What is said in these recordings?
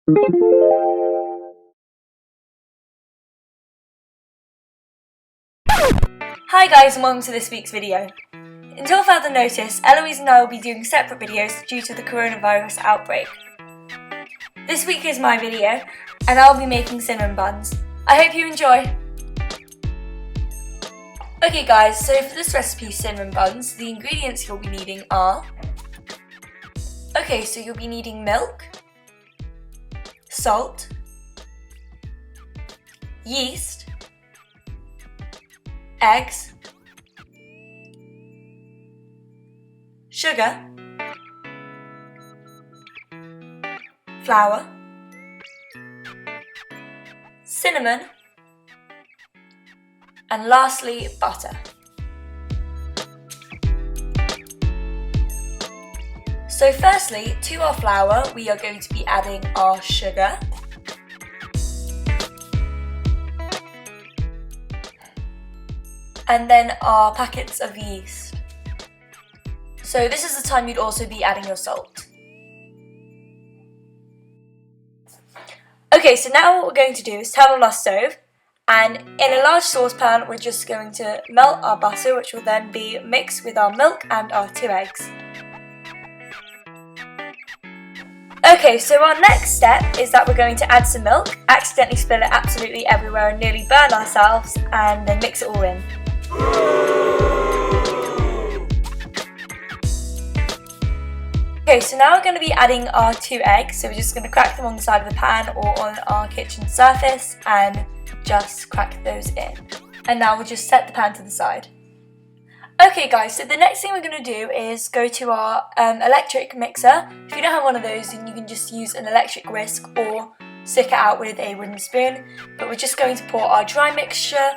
Hi guys and welcome to this week's video. Until further notice, Eloise and I will be doing separate videos due to the coronavirus outbreak. This week is my video and I'll be making cinnamon buns. I hope you enjoy! Okay guys, so for this recipe cinnamon buns, the ingredients you'll be needing are... Okay, so you'll be needing milk, salt, yeast, eggs, sugar, flour, cinnamon, and lastly, butter. So firstly, to our flour, we are going to be adding our sugar, and then our packets of yeast. So this is the time you'd also be adding your salt. Okay, so now what we're going to do is turn on our stove, and in a large saucepan we're just going to melt our butter, which will then be mixed with our milk and our 2 eggs. Okay, so our next step is that we're going to add some milk, accidentally spill it absolutely everywhere and nearly burn ourselves, and then mix it all in. Okay, so now we're going to be adding our 2 eggs, so we're just going to crack them on the side of the pan or on our kitchen surface and just crack those in. And now we'll just set the pan to the side. Okay guys, so the next thing we're going to do is go to our electric mixer. If you don't have one of those, then you can just use an electric whisk or stick it out with a wooden spoon. But we're just going to pour our dry mixture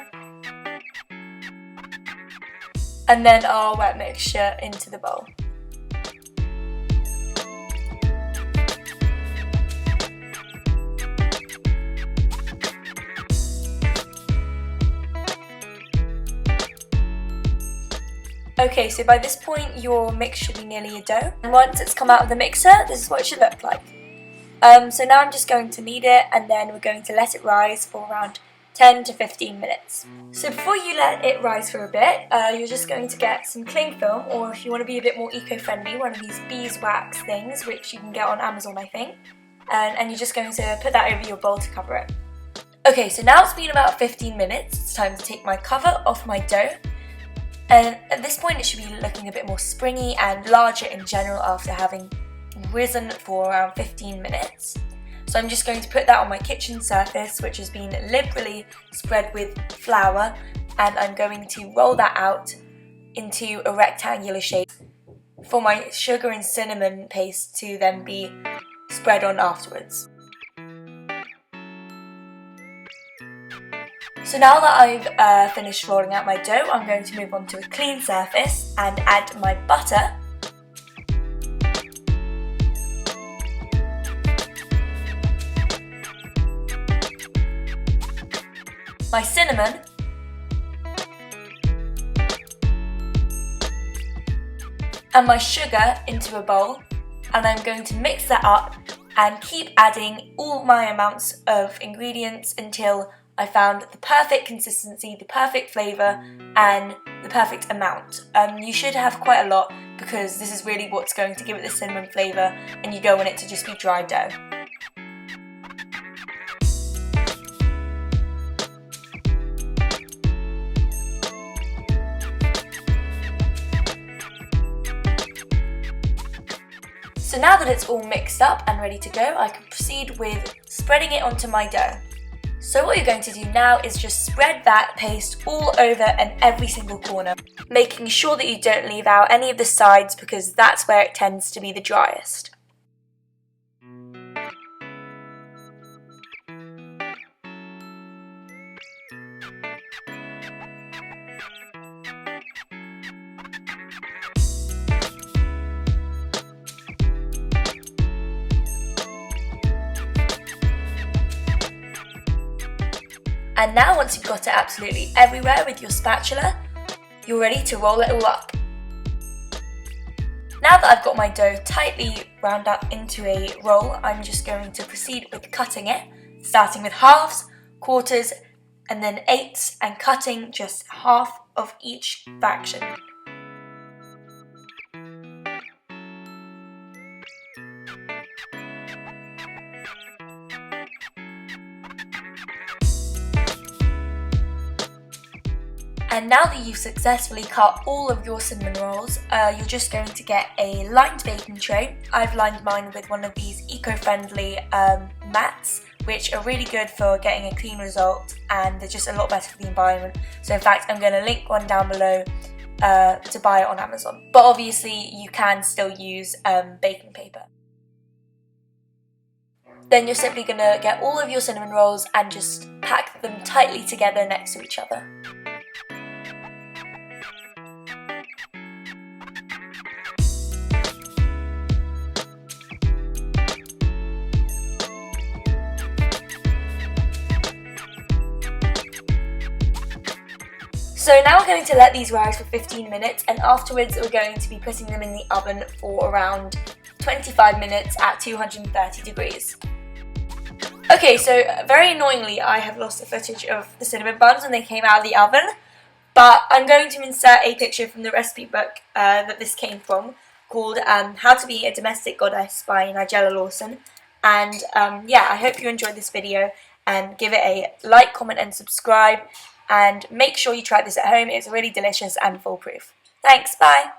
and then our wet mixture into the bowl. Okay, so by this point your mix should be nearly a dough. And once it's come out of the mixer, this is what it should look like. So now I'm just going to knead it and then we're going to let it rise for around 10 to 15 minutes. So before you let it rise for a bit, you're just going to get some cling film, or if you want to be a bit more eco-friendly, one of these beeswax things, which you can get on Amazon I think. And you're just going to put that over your bowl to cover it. Okay, so now it's been about 15 minutes. It's time to take my cover off my dough. And at this point it should be looking a bit more springy and larger in general after having risen for around 15 minutes. So I'm just going to put that on my kitchen surface, which has been liberally spread with flour, and I'm going to roll that out into a rectangular shape for my sugar and cinnamon paste to then be spread on afterwards. So now that I've finished rolling out my dough, I'm going to move on to a clean surface and add my butter, my cinnamon, and my sugar into a bowl, and I'm going to mix that up and keep adding all my amounts of ingredients until I found the perfect consistency, the perfect flavour, and the perfect amount. You should have quite a lot because this is really what's going to give it the cinnamon flavour, and you don't want it to just be dry dough. So now that it's all mixed up and ready to go, I can proceed with spreading it onto my dough. So what you're going to do now is just spread that paste all over and every single corner, making sure that you don't leave out any of the sides because that's where it tends to be the driest. And now once you've got it absolutely everywhere with your spatula, you're ready to roll it all up. Now that I've got my dough tightly wound up into a roll, I'm just going to proceed with cutting it, starting with halves, quarters, and then eighths, and cutting just half of each fraction. And now that you've successfully cut all of your cinnamon rolls, you're just going to get a lined baking tray. I've lined mine with one of these eco-friendly mats, which are really good for getting a clean result, and they're just a lot better for the environment. So in fact, I'm going to link one down below to buy it on Amazon. But obviously you can still use baking paper. Then you're simply going to get all of your cinnamon rolls and just pack them tightly together next to each other. So now we're going to let these rise for 15 minutes, and afterwards we're going to be putting them in the oven for around 25 minutes at 230 degrees. Okay, so very annoyingly I have lost the footage of the cinnamon buns when they came out of the oven, but I'm going to insert a picture from the recipe book that this came from, called How to Be a Domestic Goddess by Nigella Lawson. And yeah, I hope you enjoyed this video, and give it a like, comment and subscribe. And make sure you try this at home. It's really delicious and foolproof. Thanks, bye!